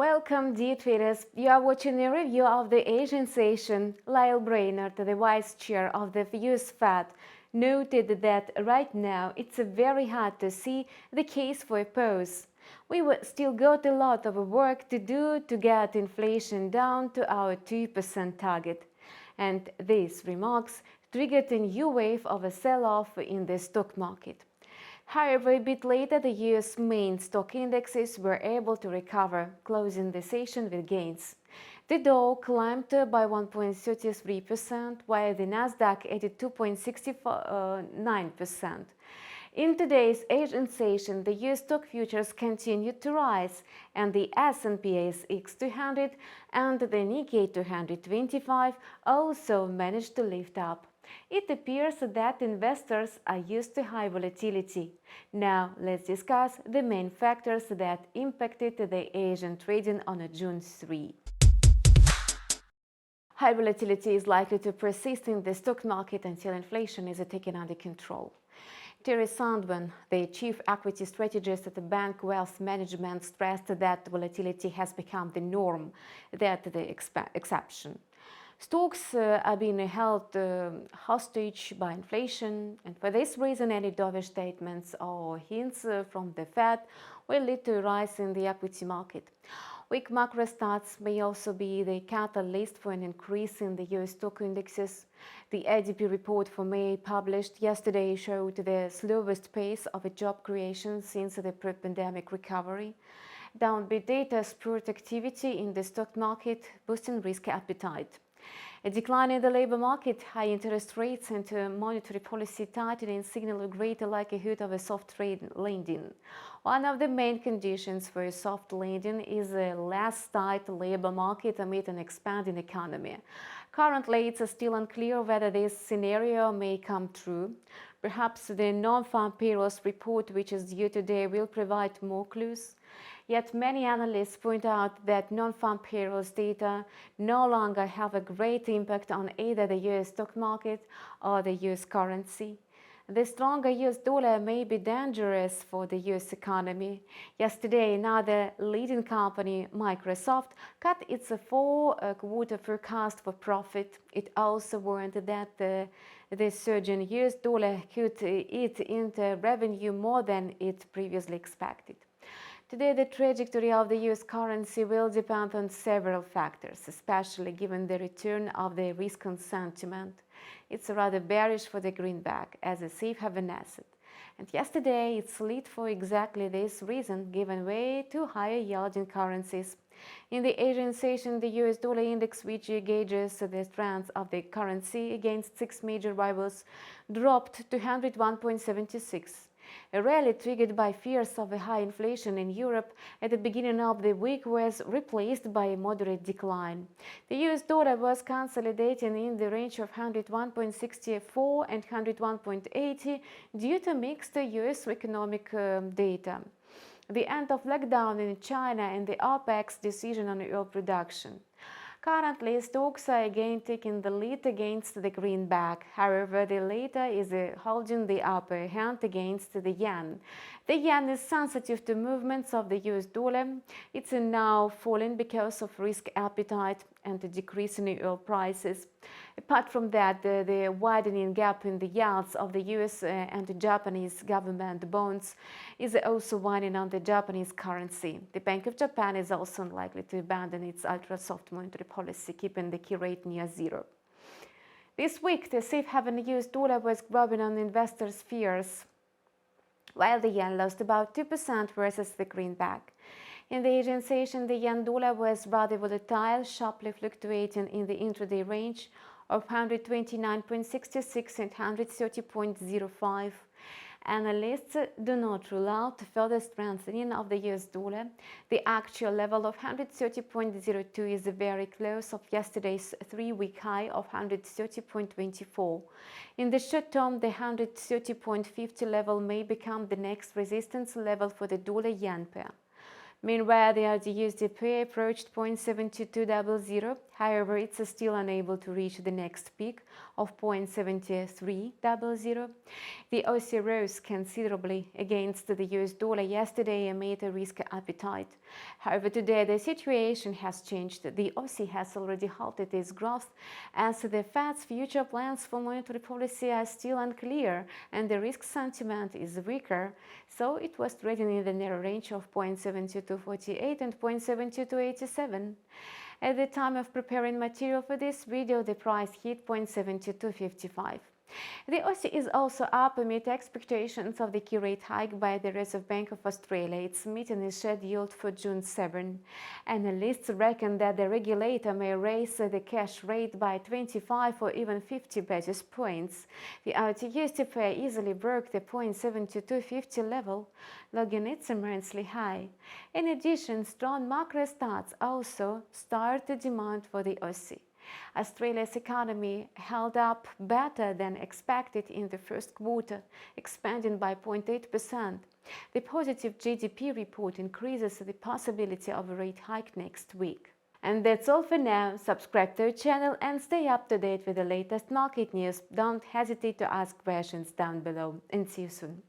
Welcome, dear traders. You are watching a review of the Asian session. Lyle Brainerd, the vice chair of the US Fed, noted that right now it's very hard to see the case for a pause. We will still got a lot of work to do to get inflation down to our 2% target. And these remarks triggered a new wave of a sell-off in the stock market. However, a bit later, the US main stock indexes were able to recover, closing the session with gains. The Dow climbed by 1.33%, while the Nasdaq added 2.69%. In today's Asian session, the US stock futures continued to rise, and the S&P ASX 200 and the Nikkei 225 also managed to lift up. It appears that investors are used to high volatility. Now, let's discuss the main factors that impacted the Asian trading on June 3. High volatility is likely to persist in the stock market until inflation is taken under control. Sandven, the chief equity strategist at the Bank Wealth Management, stressed that volatility has become the norm, that the exception. Stocks are being held hostage by inflation, and for this reason any dovish statements or hints from the Fed will lead to a rise in the equity market. Weak macro stats may also be the catalyst for an increase in the US stock indexes. The ADP report for May published yesterday showed the slowest pace of job creation since the pre-pandemic recovery. Downbeat data spurred activity in the stock market, boosting risk appetite. A decline in the labor market, high interest rates and monetary policy tightening signal a greater likelihood of a soft landing. One of the main conditions for a soft landing is a less tight labor market amid an expanding economy. Currently, it's still unclear whether this scenario may come true. Perhaps the NonFarm Payrolls report, which is due today, will provide more clues. Yet many analysts point out that non-farm payrolls data no longer have a great impact on either the US stock market or the US currency. The stronger US dollar may be dangerous for the US economy. Yesterday, another leading company, Microsoft, cut its four-quarter forecast for profit. It also warned that the surging US dollar could eat into revenue more than it previously expected. Today, the trajectory of the US currency will depend on several factors, especially given the return of the risk-on sentiment. It's rather bearish for the greenback as a safe haven asset. And yesterday, it slid for exactly this reason, giving way to higher yielding currencies. In the Asian session, the US dollar index, which gauges the strength of the currency against six major rivals, dropped to 101.76. A rally triggered by fears of a high inflation in Europe at the beginning of the week was replaced by a moderate decline. The US dollar was consolidating in the range of 101.64 and 101.80 due to mixed US economic data, the end of lockdown in China and the OPEC's decision on oil production. Currently, stocks are again taking the lead against the greenback. However, the latter is holding the upper hand against the yen. The yen is sensitive to movements of the US dollar. It's now falling because of risk appetite and a decrease in oil prices. Apart from that, the widening gap in the yields of the US and the Japanese government bonds is also weighing on the Japanese currency. The Bank of Japan is also unlikely to abandon its ultra-soft monetary policy, keeping the key rate near zero. This week, the safe haven US dollar was growing on investors' fears, while the yen lost about 2% versus the greenback. In the Asian session, the yen-dollar was rather volatile, sharply fluctuating in the intraday range of 129.66 and 130.05. Analysts do not rule out further strengthening of the US dollar. The actual level of 130.02 is very close of yesterday's three-week high of 130.24. In the short term, the 130.50 level may become the next resistance level for the dollar-yen pair. Meanwhile, the AUD USD pair approached 0.7200 However, it's still unable to reach the next peak of 0.7300. The Aussie rose considerably against the US dollar yesterday amid a risk appetite. However, today the situation has changed. The Aussie has already halted its growth as the Fed's future plans for monetary policy are still unclear and the risk sentiment is weaker, so it was trading in the narrow range of 0.7248 and 0.7287. At the time of preparing material for this video, the price hit 0.7255. The Aussie is also up amid expectations of the key rate hike by the Reserve Bank of Australia. Its meeting is scheduled for June 7. Analysts reckon that the regulator may raise the cash rate by 25 or even 50 basis points. The AUD pair easily broke the 0.7250 level, logging its immensely high. In addition, strong macro stats also stirred the demand for the Aussie. Australia's economy held up better than expected in the first quarter, expanding by 0.8%. The positive GDP report increases the possibility of a rate hike next week. And that's all for now. Subscribe to our channel and stay up to date with the latest market news. Don't hesitate to ask questions down below, and see you soon.